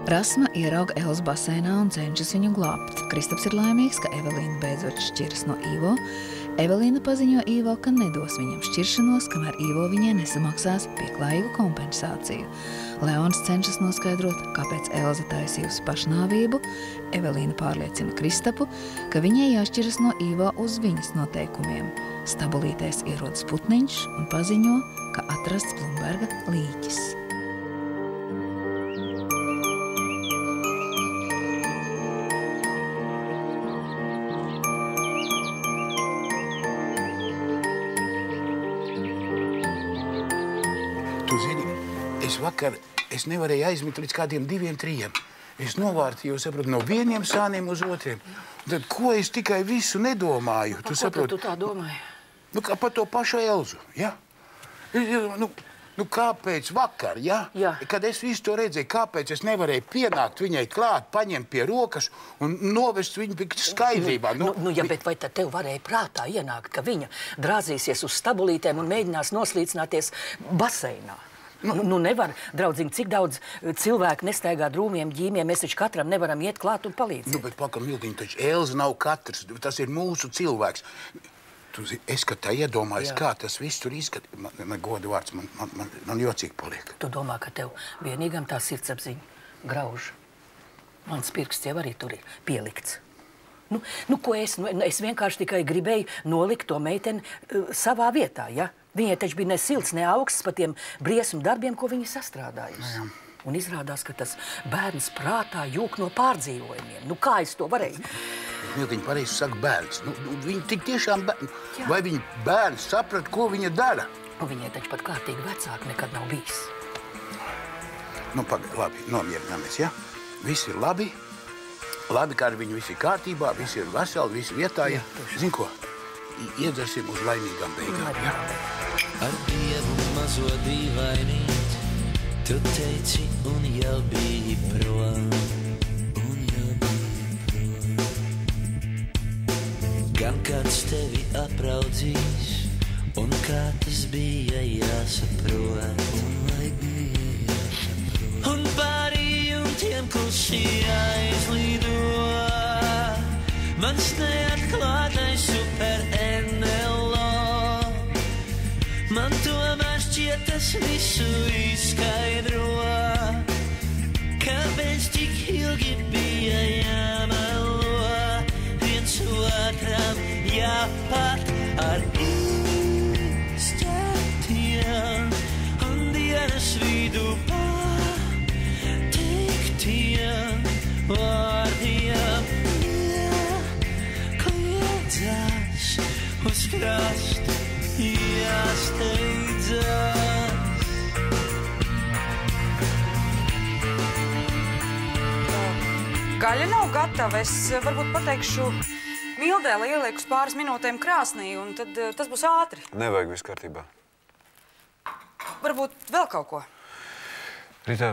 Rasma ierauga Elzu baseinā un cenšas viņu glābt. Kristaps ir laimīgs, ka Evelīna beidzot šķiras no Ivo. Evelīna paziņo Ivo, ka nedos viņam šķiršanos, kamēr Ivo viņai nesamaksās pieklājīgu kompensāciju. Leons cenšas noskaidrot, kāpēc Elza taisījusi pašnāvību. Evelīna pārliecina Kristapu, ka viņai jāšķiras no Ivo uz viņas noteikumiem. Stabulītēs ierodas putniņš un paziņo, ka atrasts Blumberga līķis. Es nevarēju aizmigt līdz kādiem 2, 3. Es novārtīju, saprotu, no vieniem sāniem uz otriem. Tad ko es tikai visu nedomāju? Par ko tu tā domāji? Nu, kā par to pašu Elzu, ja? Nu, kāpēc vakar, ja? Jā. Kad es visu to redzēju, kāpēc es nevarēju pienākt viņai klāt, paņemt pie rokas un novest viņu pie skaidrībā? Ja, bet vai tad tev varēja prātā ienākt, ka viņa drāzīsies uz stabulītēm un mēģinās noslīcināties baseinā? Nevar, draudziņ, cik daudz cilvēku nestaigā drūmiem ģīmiem, mēs taču katram nevaram iet klāt un palīdzēt. Bet pakam, Mildiņ, taču Elza nav katrs, tas ir mūsu cilvēks. Es, kad tā iedomājos, kā tas viss tur izskat, man godu vārds, man jocīgi paliek. Tu domā, ka tev vienīgam tā sirdsapziņa grauž? Mans pirksts jau arī tur ir pielikts. Ko es vienkārši tikai gribēju nolikt to meiteni savā vietā, ja? Viņai taču bija ne silts, ne augsts par tiem briesmu darbiem, ko viņa sastrādājusi. Un izrādās, ka tas bērns prātā jūk no pārdzīvojumiem. Kā es to varēju? Miltiņa pareizi saka bērns. Viņa tik tiešām bērns. Vai viņa bērns saprat, ko viņa dara? Viņai taču pat kārtīgi vecāki nekad nav bijis. Pagaid, labi, nomierināmies, ja? Viss ir labi. Labi, kā ar viņu viss ir kārtībā, viss ir veseli, viss vietā, ja? Zini ko? Iedzersim uz laimīgām beigām, ja? Ar Dievu mazo dīvainīt, tu teici un jau biji prom, Gan kāds tevi apraudzīs, un kā tas bija jāsaprot, un pārī jumtiem klusi aizlido, mans neatklātais super NLO. Man tomēr šķiet tas visu izskaidro, kāpēc tik ilgi bija jāmelo, viens otram jāpat ar izķertiem un dienas vidu pateiktiem vārdiem. Kliedzās uz krastu, jāsteidzās. Gaļa nav gatava. Es varbūt pateikšu Mildē, lai ieliek uz pāris minūtēm krāsnī, un tad tas būs ātri. Nevajag, viss kārtībā. Varbūt vēl kaut ko. Rītā,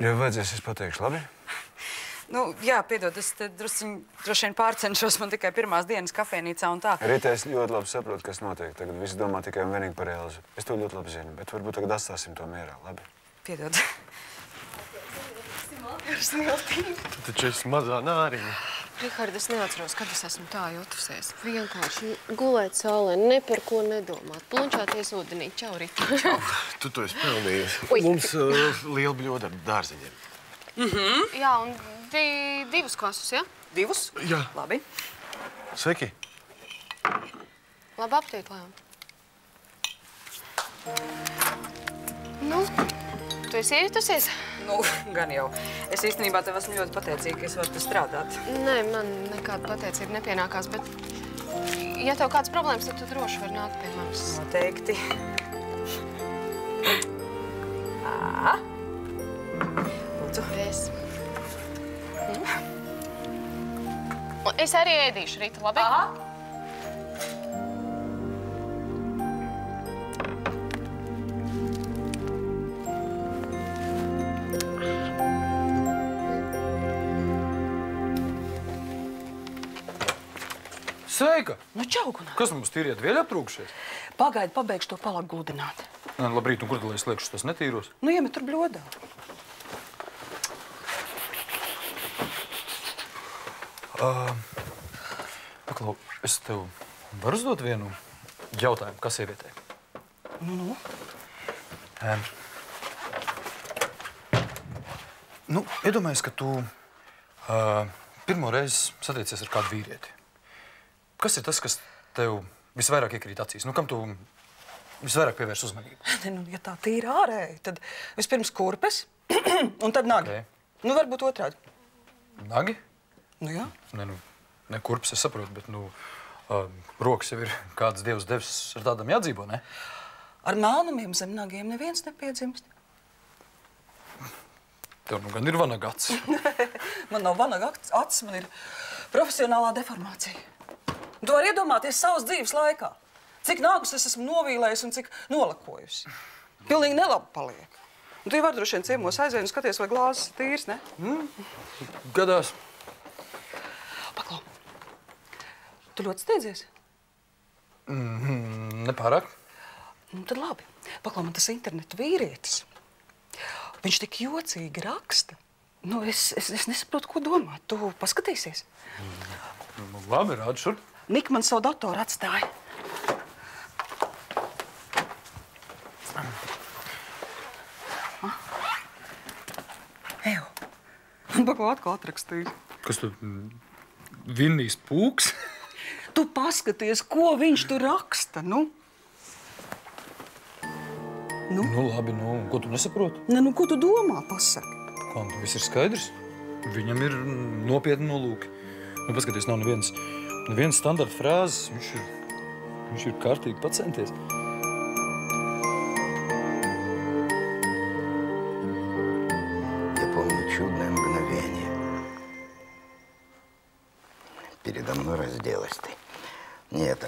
ja vajadzēs, es pateikšu, labi? Jā, piedod, es te droši vien pārcenšos, man tikai pirmās dienas kafejnīcā un tā. Rītā, es ļoti labi saprotu, kas notiek. Tagad visi domā tikai un vienīgi par Elzu. Es to ļoti labi zinu, bet varbūt tagad atstāsim to mierā, labi? Piedod. Tu taču esi mazā nāriņa. Rihard, es neatceros, kad es esmu tā jutusies. Vienkārši gulēt saulē, ne par ko nedomāt. Plunčāties ūdenī. Čau, Rita. Čau. Tu to esi pelnījies. Mums liela bļoda ar dārziņiem. Jā, un divus kvasus, ja? Divus? Jā. Labi. Sveiki. Labu aptīti, Leon. Tu esi iejutusies? Gan jau. Es īstenībā tev esmu ļoti pateicīga, ka es varu te strādāt. Nē, man nekāda pateicība nepienākās, bet ja tev kādas problēmas, tad tu droši vari nākt pie manis. Noteikti. Lūdzu. Es arī ēdīšu, Rita, labi? Sveika! Čau, Gunār. Kas mums tīriet vēl aprūkšies? Pagaidi, pabeigšu to palagu gludināt. Labrīt, un kur tad lai es liekšu tos netīros? Iemet tur bļodā. Paklau, es tev varu uzdot vienu jautājumu, kas sievietē? Nu? Iedomājies, ka tu pirmo reizi satiecies ar kādu vīrieti. Kas ir tas, kas tev visvairāk iekrīt acīs? Kam tu visvairāk pievērs uzmanību? Ja tā tīri ārēji, tad vispirms kurpes un tad nagi. Okay. Varbūt otrādi. Nagi? Jā. Ne kurpes, es saprotu, bet rokas jau ir kāds dievs devis ar tādam jādzīvo, ne? Ar melnumiem zem nagiem neviens nepiedzimst. Tev gan ir vanaga acis. Man nav vanaga acis, man ir profesionālā deformācija. Tu vari iedomāties savas dzīves laikā, cik nagus es esmu novīlējusi un cik nolakojusi. Pilnīgi nelabi paliek. Un tu jau vari droši vien ciemos aizvien un skaties, vai glāzes ir tīrs, ne? Gadās. Paklau, tu ļoti steidzies? Nepārāk. Tad labi. Paklau, man tas internetu vīrietis. Viņš tik jocīgi raksta. Es nesaprotu, ko domāt. Tu paskatīsies? Labi, rādi šur. Nika man savu datoru atstāja. Eju. Paklau atkal atrakstīju. Kas tu vinnīs pūks? Tu paskaties, ko viņš tur raksta, Labi, ko tu nesaproti? Ko tu domā, pasaki? Kā, viss ir skaidrs. Viņam ir nopietni nolūki. Paskaties, nav nevienas standarta frāzes. Viņš ir kārtīgi pacenties. Я помню чудное мгновение. Передо мной разделась ты. Нет,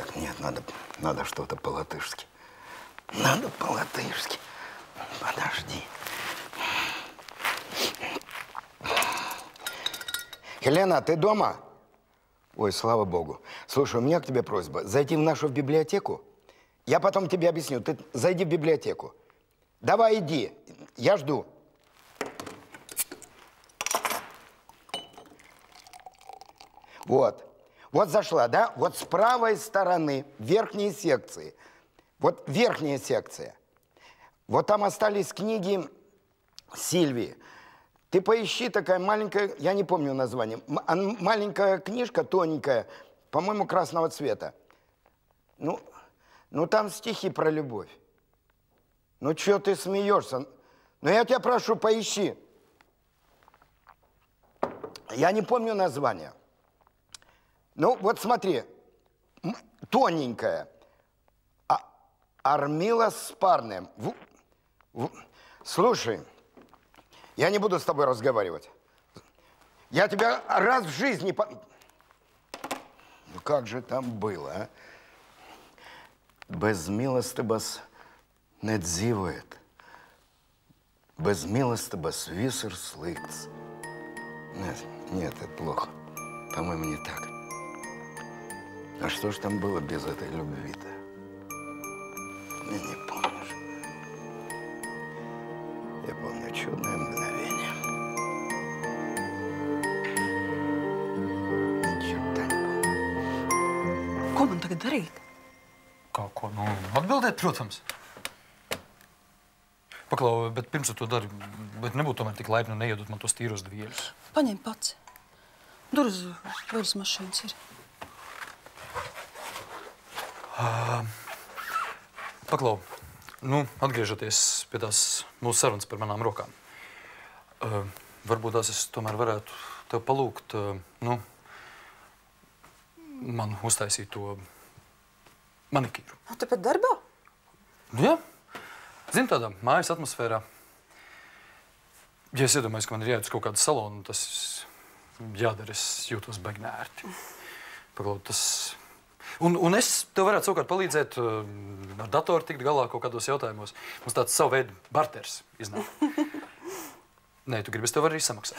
надо что-то по-латышски. Надо по-латышски. Подожди. Елена, ты дома? Ой, слава богу. Слушай, у меня к тебе просьба. Зайти в нашу библиотеку. Я потом тебе объясню. Ты зайди в библиотеку. Давай, иди. Я жду. Вот зашла, да? Вот с правой стороны верхней секции. Вот верхняя секция. Вот там остались книги Сильвии. Ты поищи, такая маленькая, я не помню название, маленькая книжка, тоненькая, по-моему, красного цвета. Там стихи про любовь. Чё ты смеешься? Я тебя прошу, поищи. Я не помню название. Вот смотри, тоненькая. Армила с парнем. Слушай, я не буду с тобой разговаривать. Я тебя раз в жизни... Как же там было, а? Без милостибас не дзивает. Без милостибас висер слыкц. Нет, это плохо. По-моему, не так. А что ж там было без этой любви-то? Я не помнишь. Я помню чудное мгновение. Neču tā nebūtu. Ko man tagad darīt? Kā ko? Atbildēt, protams. Paklau, bet pirms tu to dari, bet nebūtu tomēr tik laipni un neiedot man tos tīros dvieļus. Paņem pats. Durvis vairs mašīnas ir. Paklau, atgriežoties pie tās mūsu sarunas par manām rokām. Varbūt tās es tomēr varētu tev palūgt, man uztaisīt to manikīru. Tepat darbā? Jā. Zini, tādā mājas atmosfērā. Ja es iedomājos, ka man ir jāiet uz kaut kādu salonu, tas jādara, es jūtos baigi nērti. Paklau, tas... Un es tev varētu savukārt palīdzēt ar datoru tikt galā kaut kādos jautājumos. Mums tāds savu veidu barters iznāk. Nē, tu gribi, es tev arī samaksāt.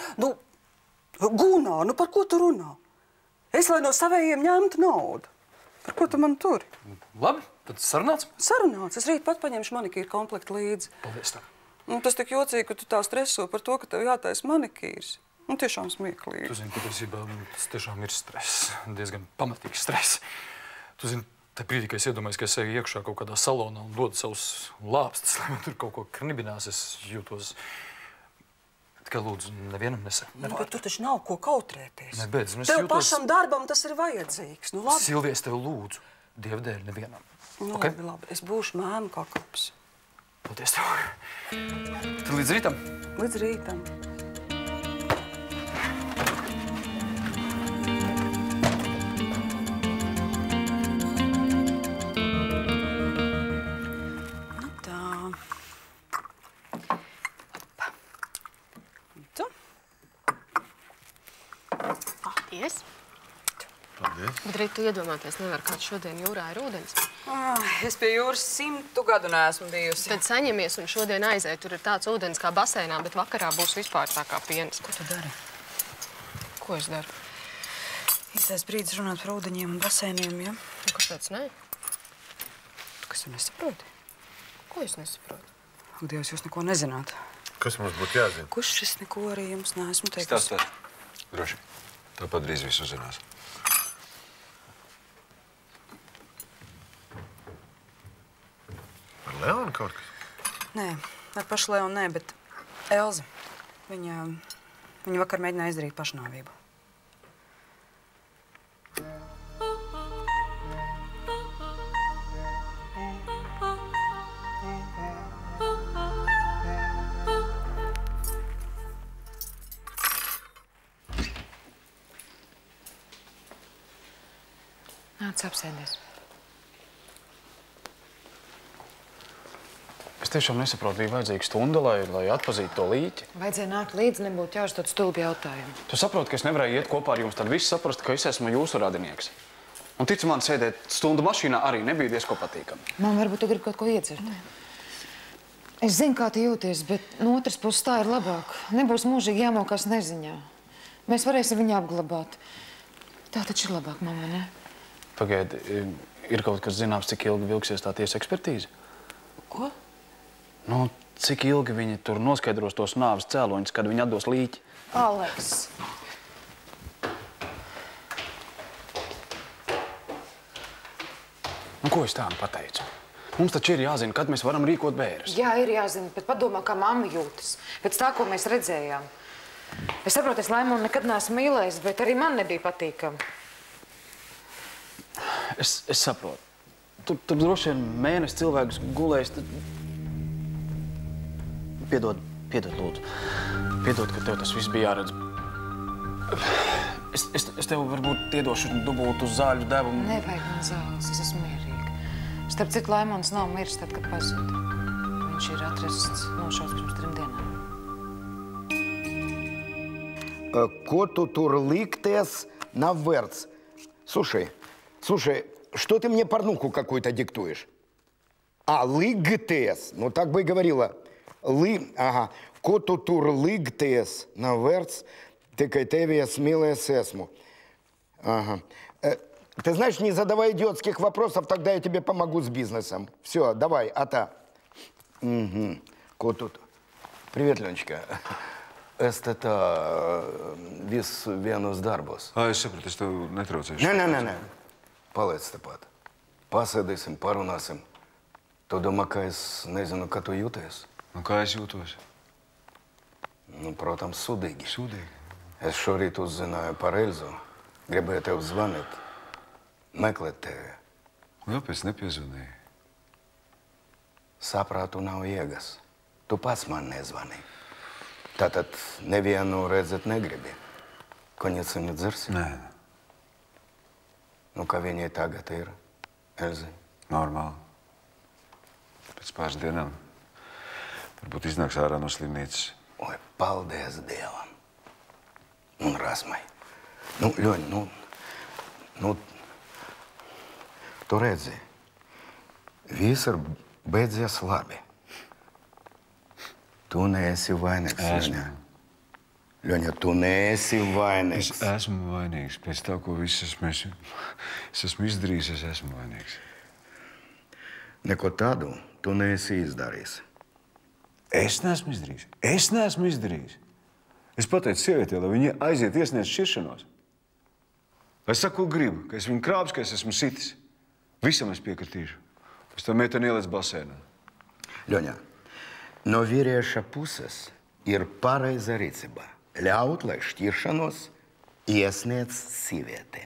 Gunā, par ko tu runā? Es lai no savējiem ņemtu naudu. Par ko tu man turi? Labi, tad sarunāts. Sarunāts. Es rīt pat paņemšu manikīru komplektu līdzi. Paldies tev. Tas tik jocīgi, ka tu tā streso par to, ka tev jātais manikīrs. Nu, tiešām smieklīgi. Tu zini, patiesībā tas tiešām ir stress. Diezgan pamatīgs stress. Tu zini, te brīdī, kad es iedomājos, ka es eju iekšā kaut kādā salonā un dodu savus lāpstus, lai man tur kaut ko knibinās, es jūtos... Tikai lūdzu, nevienam nesaka. Bet tu taču nav ko kautrēties. Nebeidz, es Tev jūtos... pašam darbam tas ir vajadzīgs. Nu, labi. Silvija, es tev lūdzu. Dieva dēļ nevienam. Nu, Okay? labi. Es būšu mēma kā kaps. Paldies tev. Tad līdz rītam? Līdz rītam. Nu tā. Tu? Paldies. Paldies. Bet arī tu iedomāties nevar, kāds šodien jūrā ir ūdens. Es pie jūras 100 gadu neesmu bijusi. Tad saņemies un šodien aizēj. Tur ir tāds ūdens kā baseinā, bet vakarā būs vispār tā kā pienas. Ko tu dari? Ko es daru? Īstais brīdis runāt par ūdeņiem un baseiniem, ja? Nu, kāpēc ne? Tu kas tu nesaproti? Ko es nesaprotu? Ak, Dievs, jūs neko nezināt. Kas mums būtu jāzina? Kurš es neko arī jums neesmu teikusi? Stāstāt. Droši. Tāpat drīz viss uzzinās. Par Leonu kaut kas? Nē, ar pašu Leonu nē, bet Elza. Viņa vakar mēģināja izdarīt pašnāvību. Nāc, apsēdies. Es tiešām nesaprotu, bija vajadzīga stunda, lai atpazītu to līķi. Vajadzēja nākt līdzi, nebūtu jāuzdod stulbi jautājumu. Tu saproti, ka es nevarēju iet kopā ar jums, tad viss saprast, ka es esmu jūsu radinieks. Un tici man, sēdēt stundu mašīnā arī nebija diezko patīkami. Man varbūt tu gribi kaut ko iedzert. Es zinu, kā tu jūties, bet no otras puses tā ir labāk. Nebūs mūžīgi jāmokās neziņā. Mēs varēsim viņu apglabāt. Tā taču ir labāk, mamma, ne? Pagaidi, ir kaut kas zināms, cik ilgi vilksies tā tiesa ekspertīze? Ko? Nu, cik ilgi viņi tur noskaidros tos nāves cēloņus, kad viņi atdos līķi? Aleks. Nu, ko es tā nu pateicu? Mums taču ir jāzina, kad mēs varam rīkot bērus. Jā, ir jāzina, bet padomā, kā mamma jūtas. Pēc tā, ko mēs redzējām. Es saprotu, es Laimonu nekad neesmu mīlējis, bet arī man nebija patīkami. Es saprotu. Tur droši vien mēnesi cilvēks gulējis. Piedod, lūdzu. Piedod, ka tev tas viss bija jāredz. Es tev varbūt iedošu dubultu zāļu devumu. Nevajag man zāles, es esmu mierīga. Starp citu, Laimons nav miris tad, kad pazuda. Viņš ir atrasts nošauts pirms 3 dienām. Ko tu tur ликтес на верц? Слушай, что ты мне порнуху какую-то диктуешь? Ликтес. Ну, так бы и говорила. Ага. Ko tu tur ликтес на верц, tikai tevi смелая сесму. Ага. Ты знаешь, не задавай идиотских вопросов, тогда я тебе помогу с бизнесом. Все, давай, Угу. Ko тут? Привет, Леночка. Es te tā visu vienos darbos. Es sapratu, es tev netraucēšu. Nē. Paliec tepat. Pasēdīsim, parunāsim. Tu domā, ka es nezinu, kā tu jūties? Nu, kā es jūtos? Nu, protams, sudīgi. Sudīgi? Es šorīt uzzināju par Elzu. Gribēju tev zvanīt, meklēt tevi. Kāpēc nepiezvanīji? Saprātu nav iegas. Tu pats man nezvanīji. Tātad nevienu redzēt negribi. Konjeci nedzersi? Nē. Nu, kā viņai tagad ir, Elzi? Normāli. Pēc pāris dienām varbūt iznāks ārā no slimnīcas. Oi, paldies Dievam. Un Rasmai. Nu, Ļoņ, tu redzi, viss ir beidzies labi. Tu neesi vainīgs, Ļoņa. Ļoņa, tu neesi vainīgs. Es esmu vainīgs. Pēc tā, ko viss esmu izdarījis, es esmu vainīgs. Neko tādu tu neesi izdarījis. Es neesmu izdarījis. Es neesmu izdarījis. Es pateicu sievietē, lai viņa aiziet iesniedz šķiršanos. Es saku, ko gribu, ka es viņu krāpes, ka es esmu sitis. Visam es piekritīšu. Es tā meiteni ieliec basēnā. Ļoņā, no vīrieša puses ir pareiza rīcība. Ļaut, lai šķiršanos iesniedz sieviete.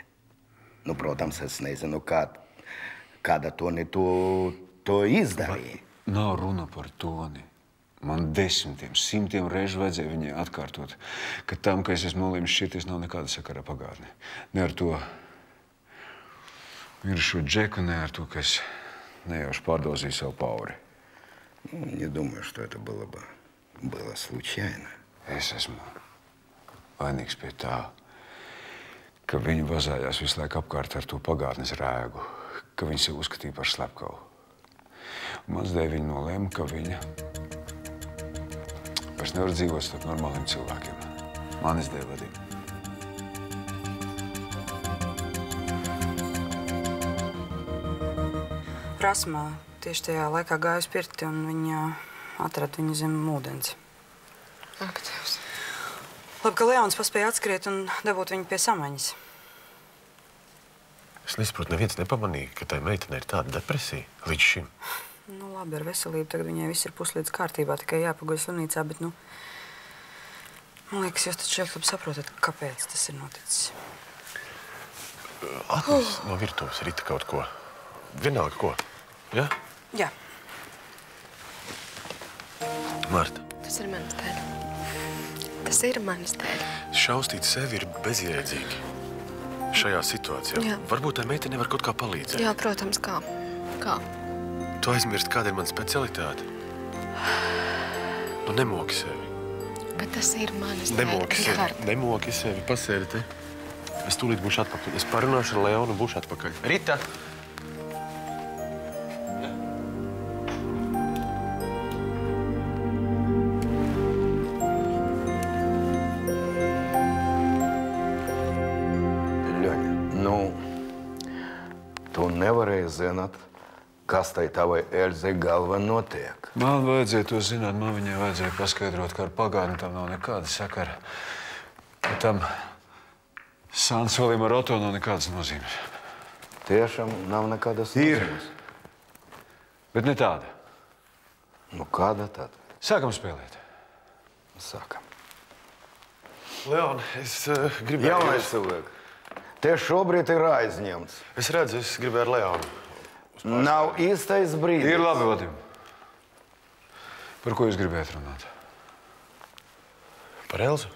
Nu, protams, es nezinu, kāda Toni to izdarīja. Nav runa par Toni. Man desmitiem, simtiem reižu vajadzēja viņai atkārtot, ka tam, ka es esmu nolēmis šķirties, nav nekāda sakara pagātnē. Ne ar to mirušo Džeku, ne ar to, ka es nejauši pārdozīju savu pauri. Не думаю, что это было случайно. Es esmu vainīgs pie tā, ka viņi vazājās visu laiku apkārt ar to pagātnes rēgu, ka viņi sev uzskatīja par slepkavu. Mans dēļ viņa nolēma, ka viņa vairs nevar dzīvot starp normāliem cilvēkiem. Manis dēļ vadīja. Rasma tieši tajā laikā gāja uz pirti un viņa atrada viņu zem ūdens. Ak, Dievs. Labi, ka Leons paspēja atskriet un dabūt viņu pie samaņas. Es nesaprotu, neviens nepamanīja, ka tai meitenei ir tāda depresija līdz šim. Nu, labi, ar veselību tagad viņai viss ir puslīdz kārtībā, tikai jāpaguļ slimnīcā, bet, nu, man liekas, jūs taču ļoti labi saprotat, kāpēc tas ir noticis. Atnes no virtuves rita kaut ko. Vienalga ko, ja? Jā. Marta. Tas ir manis dēļ. Tas ir manis dēļ. Šaustīt sevi ir bezjēdzīgi šajā situācijā. Jā. Varbūt tai meitene var kaut kā palīdzēt. Jā, protams, kā? Kā? Tu aizmirst, kāda ir mana specialitāte. Nu, nemoki sevi. Bet tas ir manis dēļ. Nemoki sevi. Nemoki sevi. Pasēdi te. Es tūlīt būšu atpakaļ. Es parunāšu ar Leonu un būšu atpakaļ. Rita! Nevarēja zināt, kas tai tavai Elzei galvā notiek. Man vajadzēja to zināt, man viņai vajadzēja paskaidrot, ka ar pagātni tam nav nekāda sakara. Ka tam sānsolim ar Oto nav nekādas nozīmes. Tiešām nav nekādas nozīmes? Ir, bet ne tāda. Nu, kāda tad? Sākam spēlēt. Sākam. Leon, es gribēju... Jaunais cilvēks. Te šobrīd ir aizņemts. Es redzu, es gribēju ar Leonu. Nav īstais brīdis. Ir labi, Vadim. Par ko jūs gribējāt runāt? Par Elzu?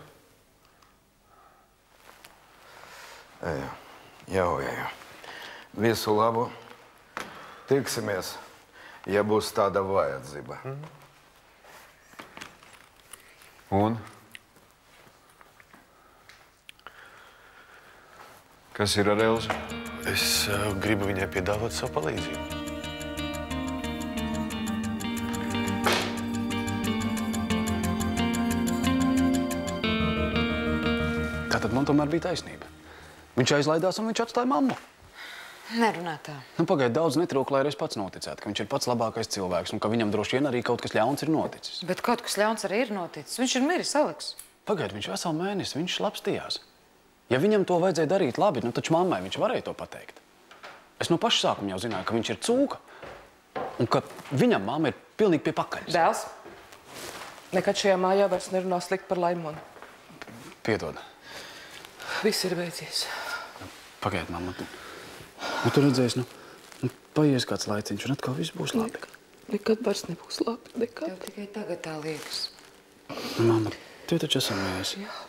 Jā. Visu labu. Tiksimies, ja būs tāda vajadzība. Un? Kas ir ar Elzu? Es gribu viņai piedāvāt savu palīdzību. Tātad man tomēr bija taisnība. Viņš aizlaidās un viņš atstāja mammu. Nerunā tā. Nu, pagaid, daudz netrūk, lai arī es pats noticētu, ka viņš ir pats labākais cilvēks un ka viņam droši vien arī kaut kas ļauns ir noticis. Bet kaut kas ļauns arī ir noticis. Viņš ir miris, Aleks. Pagaid, viņš veselu mēnesi, viņš slapstījās. Ja viņam to vajadzēja darīt labi, nu taču mammai viņš varēja to pateikt. Es no paša sākuma jau zināju, ka viņš ir cūka un ka viņam mamma ir pilnīgi pie pakaļas. Dēls, nekad šajā mājā vairs nerunā slikt par Laimonu. Piedod. Viss ir beidzies. Pagaid, mamma. Nu, tu redzēsi, paies kāds laiciņš un atkal viss būs labi. Nekad vairs nebūs labi, nekad. Tev tikai tagad tā liekas. Mamma, tu taču esam mēs. Jā.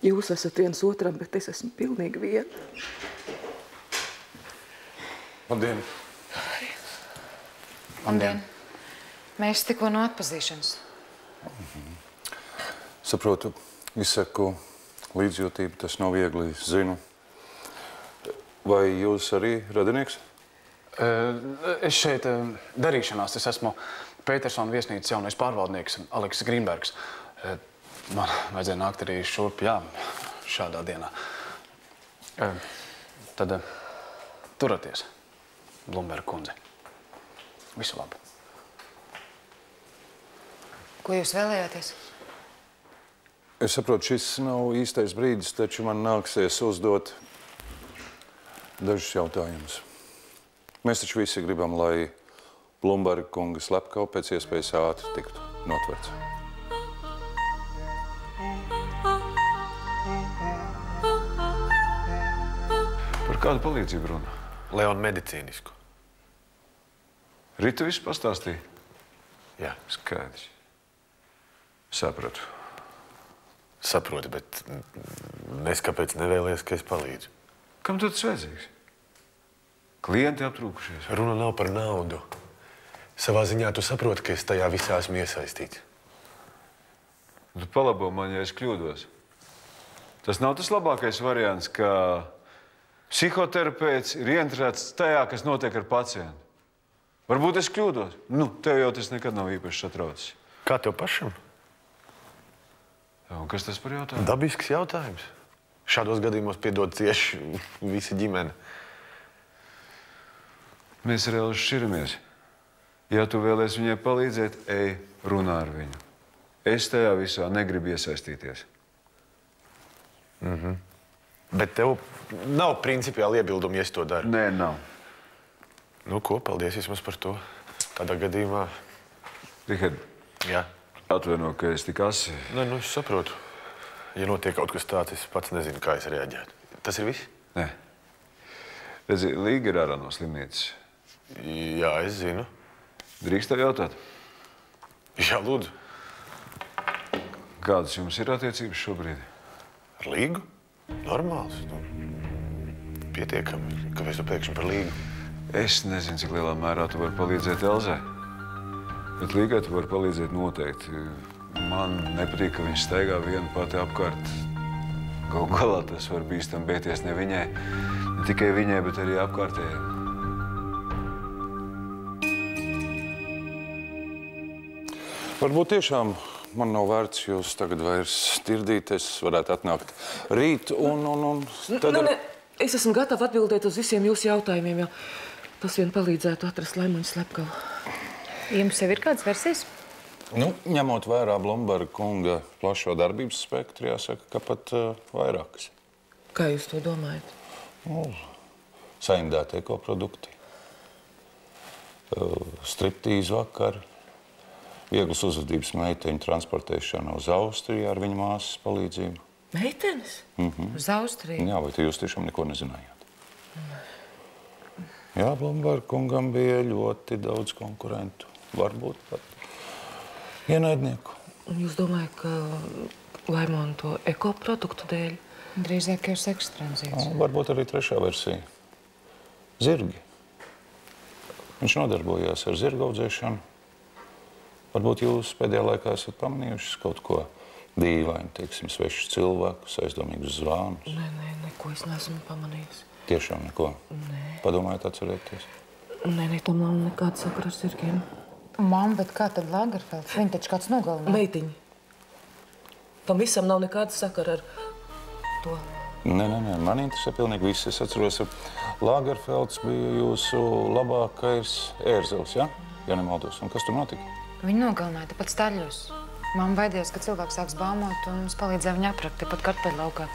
Jūs esat viens otram, bet es esmu pilnīgi viena. Labdien! Labdien! Mēs tikko no atpazīšanas. Saprotu, izsaku līdzjūtību, tas nav viegli, zinu. Vai jūs arī radinieks? Es šeit darīšanās. Es esmu Petersona viesnīcas jaunais pārvaldnieks, Aleks Grīnbergs. Man vajadzēja nākt arī šurp, jā, šādā dienā. Tad turaties, Blumberga kundze. Visu labu. Ko jūs vēlējāties? Es saprotu, šis nav īstais brīdis, taču man nāksies uzdot dažus jautājumus. Mēs taču visi gribam, lai Blumberga kunga slepkava pēc iespējas ātri tiktu notverts. Par kādu palīdzību runa? Leon, medicīnisku. Rita visu pastāstīja? Jā. Skaidrs. Sapratu. Saproti, bet kāpēc nevēlies, ka es palīdzu. Kam tu tas vajadzīgs? Klienti aptrūkušies. Runa nav par naudu. Savā ziņā tu saproti, ka es tajā visā esmu iesaistīts. Tu palabo man, ja es kļūdos. Tas nav tas labākais variants, ka psihoterapeits ir ieinteresēts tajā, kas notiek ar pacientu. Varbūt es kļūdos. Nu, tev jau tas nekad nav īpaši satraucis. Kā tev pašam? Un kas tas par jautājumu? Dabisks jautājums. Šādos gadījumos piedod cieši visa ģimene. Mēs ar Elzu šķiramies. Ja tu vēlies viņai palīdzēt, ej, runā ar viņu. Es tajā visā negribu iesaistīties. Bet tev nav principiāli iebildumi, ja es to daru? Nē, nav. Nu ko, paldies vismaz par to. Tādā gadījumā... Rihard, jā. Atvaino, ka es tik asi. Nē, nu es saprotu. Ja notiek kaut kas tāds, es pats nezinu, kā es reaģētu. Tas ir viss? Nē. Redzi, Līga ir ārā no slimnīcas. Jā, es zinu. Drīkst tev jautāt? Jā, lūdzu. Kādas jums ir attiecības šobrīd? Ar Līgu? Normāls. Pietiekami. Kāpēc tu pēkšņi par Līgu? Es nezinu, cik lielā mērā tu vari palīdzēt Elzai. Bet Līgai tu vari palīdzēt noteikti. Man nepatīk, ka viņš staigā vienu pati apkārt. Galu galā tas var bīstam bēties ne viņai, ne tikai viņai, bet arī apkārtējai. Varbūt tiešām man nav vērts jūs tagad vairs tirdīt. Es varētu atnākt rīt un tad... Nē, es esmu gatava atbildēt uz visiem jūsu jautājumiem, jo tas vien palīdzētu atrast Laimuņa slepkavu. Jums jau ir kādas versijas? Nu, ņemot vērā Blumberga kunga plašo darbības spektru, jāsaka, ka pat vairākas. Kā jūs to domājat? Nu, saindēti ekoprodukti, striptīzu vakar, vieglas uzvedības meiteņu transportēšana uz Austriju ar viņa māsas palīdzību. Meitenes? Uz Austriju? Jā, vai tu jūs tiešām neko nezinājāt? Jā, Blumberga kungam bija ļoti daudz konkurentu. Varbūt pat ienaidnieku. Un jūs domājat, ka Laimona to ekoproduktu dēļ? Drīzāk jau sekstranzīts. Varbūt arī trešā versija. Zirgi. Viņš nodarbojās ar zirgu audzēšanu. Varbūt jūs pēdējā laikā esat pamanījušas kaut ko dīvainu, teiksim, svešus cilvēkus, aizdomīgus zvānus. Nē, neko es neesmu pamanījis. Tiešām neko? Nē. Padomājiet atcerēties? Nē, tam nav nekāda sakara ar zirgiem. Mamma, bet kā tad Lagerfelds? Viņa taču kāds nogalināja. Meitiņi. Tam visam nav nekāda sakara ar to. Nē, man interesē pilnīgi viss. Es atceros, Lagerfelds bija jūsu labākais ērzels, ja? Ja nemaldos. Un kas tur notika? Viņu nogalināja tepat staļļos. Mamma baidījās, ka cilvēks sāks bāmot un mums palīdzēja viņu aprakt tepat kartupeļu laukā.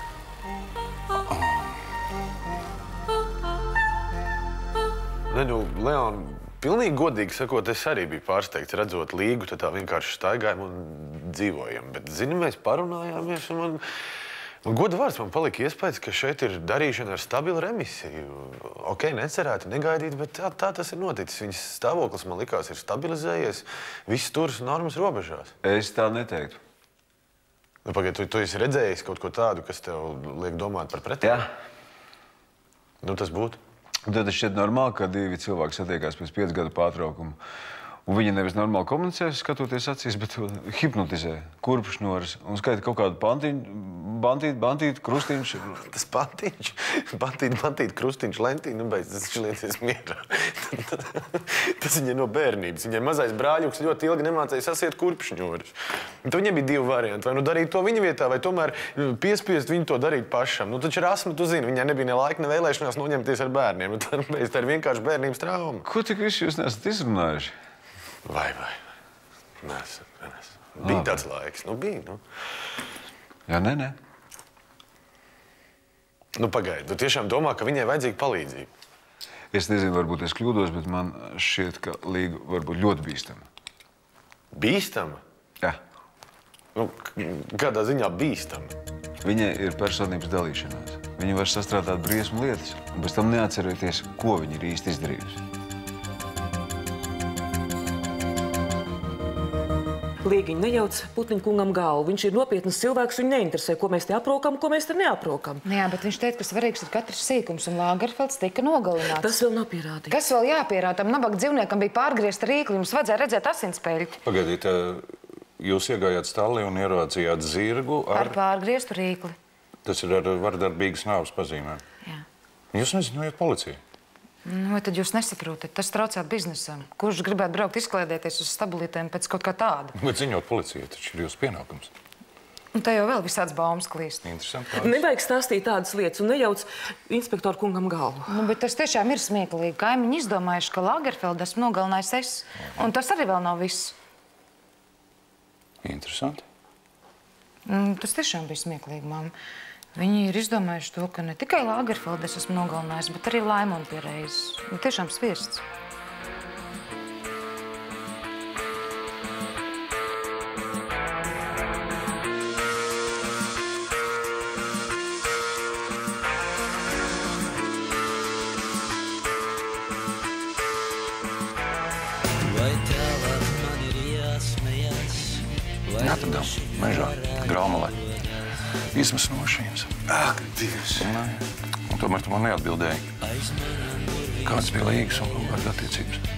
Nē, nu, Leon, pilnīgi godīgi sakot, es arī biju pārsteigts redzot Līgu, tad tā vienkārši staigājam un dzīvojam. Bet, zini, mēs parunājāmies un man goda vārds man palika iespējas, ka šeit ir darīšana ar stabilu remisiju. Ok, necerēti, negaidīti, bet tā tas ir noticis. Viņas stāvoklis, man likās, ir stabilizējies. Viss turas normas robežās. Es tā neteiktu. Nu, pagaid, tu esi redzējis kaut ko tādu, kas tev liek domāt par pretēju? Jā. Nu, tas būtu. Un tad šķiet normāli, ka divi cilvēki satiekās pēc 5 gadu pārtraukuma. Un viņi nevis normāli komunicē, skatoties acīs, bet hipnotizē, kurpšņoras un skaita kaut kādu pantiņu, bantītu, krustiņš. Tas pantiņš, bantītu, krustiņš, lentīnu, nu beidz, tas šlieties mierā. Tas viņai no bērnības. Viņai mazais brāļuks ļoti ilgi nemācēja sasiet kurpšņoras. Tad viņai bija 2 varianti. Vai nu darīt to viņa vietā, vai tomēr piespiest viņu to darīt pašam. Nu, taču Rasmu, tu zini, viņai nebija ne laika, ne vēlēšanās noņemties ar bērniem. Tā ir vienkārši bērnības trauma. Ko tik visu jūs nesat izrunājuši? Vai. Nesam. Bija tāds laiks. Nu, bija, nu. Jā, nē. Nu, pagaidi, tu tiešām domā, ka viņai vajadzīga palīdzība? Es nezinu, varbūt es kļūdos, bet man šķiet, ka Līga var būt ļoti bīstama. Bīstama? Jā. Nu, kādā ziņā bīstama? Viņai ir personības dalīšanās. Viņa var sastrādāt briesmu lietas, un pēc tam neatcerēties, ko viņa ir īsti izdarījusi. Līgiņa nejauc Putniņa kungam galvu. Viņš ir nopietnas cilvēks, viņu neinteresē, ko mēs te aprokam, ko mēs te neaprokam. Jā, bet viņš teica, ka svarīgs ir katrs sīkums, un Lagerfelds tika nogalināts. Tas vēl nav pierādīts. Kas vēl jāpierāda? Tam nabaga dzīvniekam bija pārgriezta rīkli, jums vajadzēja redzēt asinspeļķi. Pagaidiet, jūs iegājāt stalli un ieraudzījāt zirgu Ar pārgrieztu rīkli. Tas ir ar vardarbīgas nāves pazīmēm. Jā. Jūs neziņojat policiju? Vai tad jūs nesaprotat? Tas traucē biznesam. Kurš gribētu braukt izkliedēties uz stabilitēm pēc kaut kā tāda? Bet ziņot policijai, taču ir jūsu pienākums. Un te jau vēl visāds baumas klīst. Interesanti. Nevajag stāstīt tādas lietas un nejauc inspektoru kungam galvu. Bet tas tiešām ir smieklīgi. Kaimiņi izdomājuši, ka Lagerfeldu esmu nogalinājis es. Un tas arī vēl nav viss. Interesanti. Tas tiešām bija smieklīgi, mamma. Viņi ir izdomājuši to, ka ne tikai Lagerfeldu es esmu nogalinājis, bet arī Laimonu pie reizes. Tiešām sviests. Atradām mežā, graumalē. Izmas no šīs. Ak, Dievs! Un tomēr tu man neatbildēji. Kāds bija Līgas un Roberta attiecības?